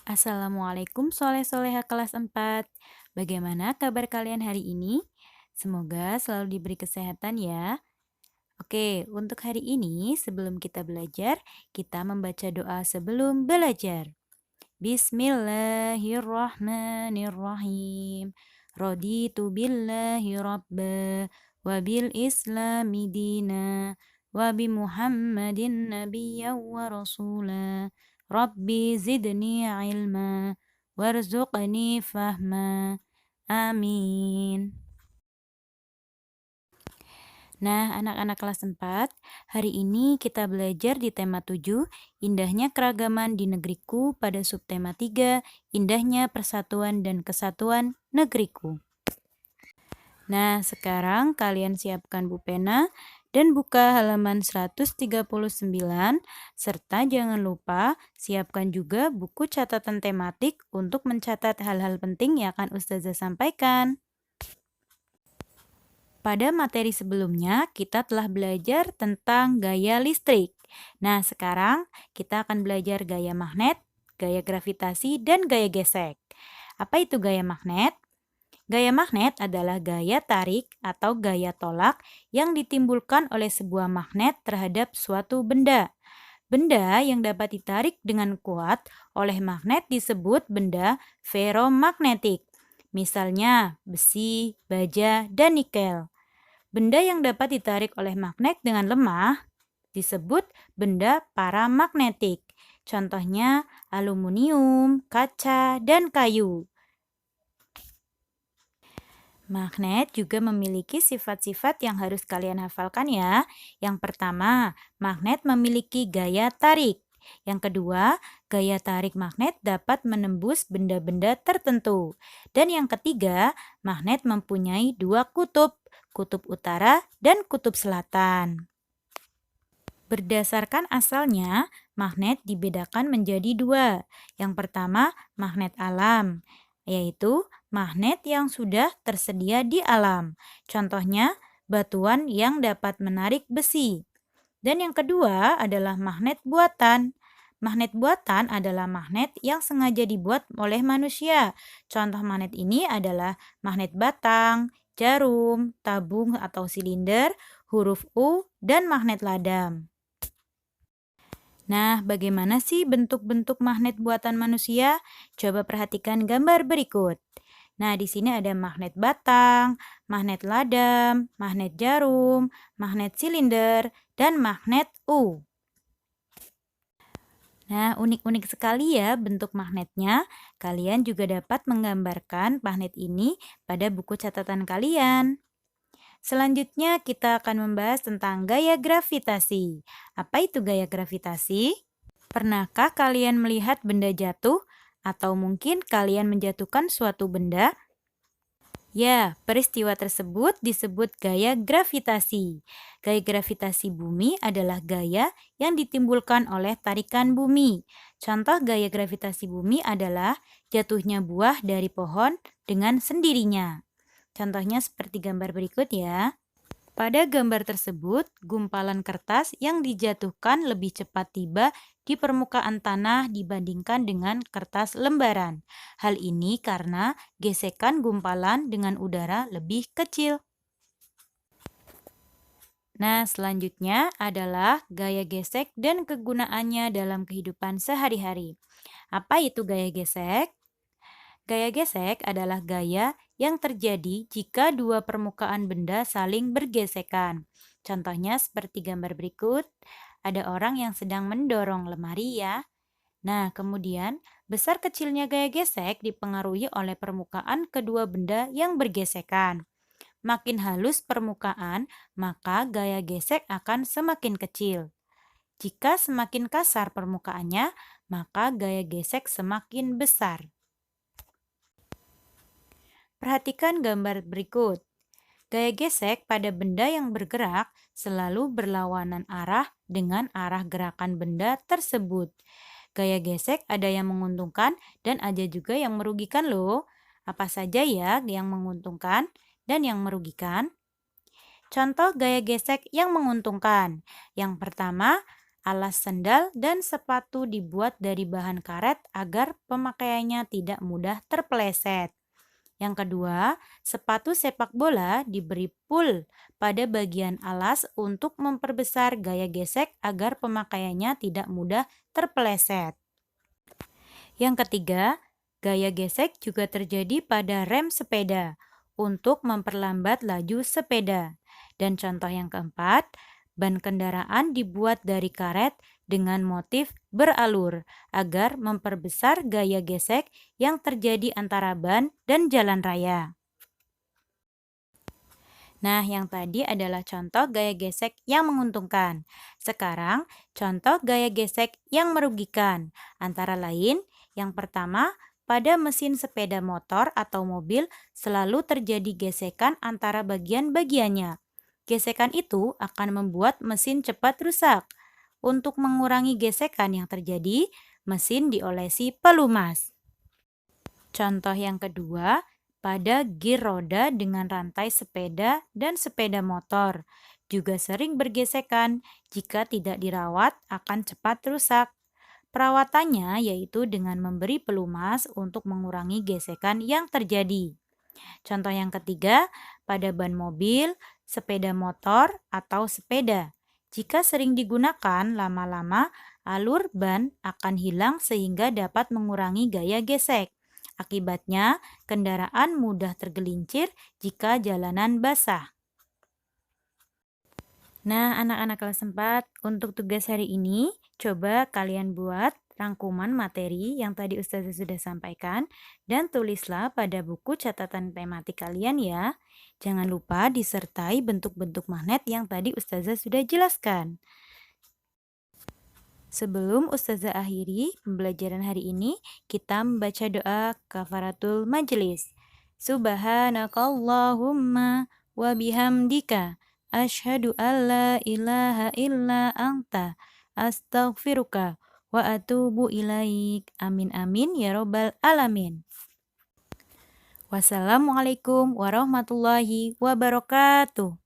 Assalamualaikum soleh-soleha kelas 4. Bagaimana kabar kalian hari ini? Semoga selalu diberi kesehatan ya. Oke, untuk hari ini sebelum kita belajar, kita membaca doa sebelum belajar. Bismillahirrahmanirrahim. Raditu billahi rabba wa bil islami dina wa bi Muhammadin nabiyya wa rasula. Rabbi zidni ilma warzuqni fahma. Amin. Nah, anak-anak kelas 4, hari ini kita belajar di tema 7, indahnya keragaman di negeriku pada subtema 3, indahnya persatuan dan kesatuan negeriku. Nah, sekarang kalian siapkan pulpena dan buka halaman 139, serta jangan lupa siapkan juga buku catatan tematik untuk mencatat hal-hal penting yang akan Ustazah sampaikan. Pada materi sebelumnya, kita telah belajar tentang gaya listrik. Nah, sekarang kita akan belajar gaya magnet, gaya gravitasi, dan gaya gesek. Apa itu gaya magnet? Gaya magnet adalah gaya tarik atau gaya tolak yang ditimbulkan oleh sebuah magnet terhadap suatu benda. Benda yang dapat ditarik dengan kuat oleh magnet disebut benda ferromagnetik. Misalnya besi, baja, dan nikel. Benda yang dapat ditarik oleh magnet dengan lemah disebut benda paramagnetik. Contohnya aluminium, kaca, dan kayu. Magnet juga memiliki sifat-sifat yang harus kalian hafalkan ya. Yang pertama, magnet memiliki gaya tarik. Yang kedua, gaya tarik magnet dapat menembus benda-benda tertentu. Dan yang ketiga, magnet mempunyai dua kutub, kutub utara dan kutub selatan. Berdasarkan asalnya, magnet dibedakan menjadi dua. Yang pertama, magnet alam, yaitu magnet yang sudah tersedia di alam. Contohnya, batuan yang dapat menarik besi. Dan yang kedua adalah magnet buatan. Magnet buatan adalah magnet yang sengaja dibuat oleh manusia. Contoh magnet ini adalah magnet batang, jarum, tabung atau silinder, huruf U, dan magnet ladam. Nah, bagaimana sih bentuk-bentuk magnet buatan manusia? Coba perhatikan gambar berikut. Nah, di sini ada magnet batang, magnet ladam, magnet jarum, magnet silinder, dan magnet U. Nah, unik-unik sekali ya bentuk magnetnya. Kalian juga dapat menggambarkan magnet ini pada buku catatan kalian. Selanjutnya kita akan membahas tentang gaya gravitasi. Apa itu gaya gravitasi? Pernahkah kalian melihat benda jatuh atau mungkin kalian menjatuhkan suatu benda? Ya, peristiwa tersebut disebut gaya gravitasi. Gaya gravitasi bumi adalah gaya yang ditimbulkan oleh tarikan bumi. Contoh gaya gravitasi bumi adalah jatuhnya buah dari pohon dengan sendirinya. Contohnya seperti gambar berikut ya. Pada gambar tersebut, gumpalan kertas yang dijatuhkan lebih cepat tiba di permukaan tanah dibandingkan dengan kertas lembaran. Hal ini karena gesekan gumpalan dengan udara lebih kecil. Nah, selanjutnya adalah gaya gesek dan kegunaannya dalam kehidupan sehari-hari. Apa itu gaya gesek? Gaya gesek adalah gaya yang terjadi jika dua permukaan benda saling bergesekan. Contohnya seperti gambar berikut, ada orang yang sedang mendorong lemari ya. Nah, kemudian besar kecilnya gaya gesek dipengaruhi oleh permukaan kedua benda yang bergesekan. Makin halus permukaan, maka gaya gesek akan semakin kecil. Jika semakin kasar permukaannya, maka gaya gesek semakin besar. Perhatikan gambar berikut. Gaya gesek pada benda yang bergerak selalu berlawanan arah dengan arah gerakan benda tersebut. Gaya gesek ada yang menguntungkan dan ada juga yang merugikan loh. Apa saja ya yang menguntungkan dan yang merugikan? Contoh gaya gesek yang menguntungkan. Yang pertama, Alas sendal dan sepatu dibuat dari bahan karet agar pemakaiannya tidak mudah terpeleset. Yang kedua, sepatu sepak bola diberi pul pada bagian alas untuk memperbesar gaya gesek agar pemakaiannya tidak mudah terpeleset. Yang ketiga, gaya gesek juga terjadi pada rem sepeda untuk memperlambat laju sepeda. Dan contoh yang keempat, ban kendaraan dibuat dari karet dengan motif beralur agar memperbesar gaya gesek yang terjadi antara ban dan jalan raya. Nah, yang tadi adalah contoh gaya gesek yang menguntungkan. Sekarang, contoh gaya gesek yang merugikan. Antara lain, yang pertama, pada mesin sepeda motor atau mobil selalu terjadi gesekan antara bagian-bagiannya. Gesekan itu akan membuat mesin cepat rusak. Untuk mengurangi gesekan yang terjadi, mesin diolesi pelumas. Contoh yang kedua, pada gir roda dengan rantai sepeda dan sepeda motor juga sering bergesekan. Jika tidak dirawat akan cepat rusak. Perawatannya yaitu dengan memberi pelumas untuk mengurangi gesekan yang terjadi. Contoh yang ketiga, pada ban mobil, sepeda motor, atau sepeda. Jika sering digunakan lama-lama, alur ban akan hilang sehingga dapat mengurangi gaya gesek. Akibatnya, kendaraan mudah tergelincir jika jalanan basah. Nah, anak-anak kelas 4, untuk tugas hari ini, coba kalian buat rangkuman materi yang tadi Ustazah sudah sampaikan dan tulislah pada buku catatan tematik kalian ya. Jangan lupa disertai bentuk-bentuk magnet yang tadi Ustazah sudah jelaskan. Sebelum Ustazah akhiri pembelajaran hari ini, kita membaca doa kafaratul majelis. Subhanakallahumma wa bihamdika asyhadu alla ilaha illa anta astaghfiruka wa atubu ilaik. Amin amin ya robbal alamin. Wassalamualaikum warahmatullahi wabarakatuh.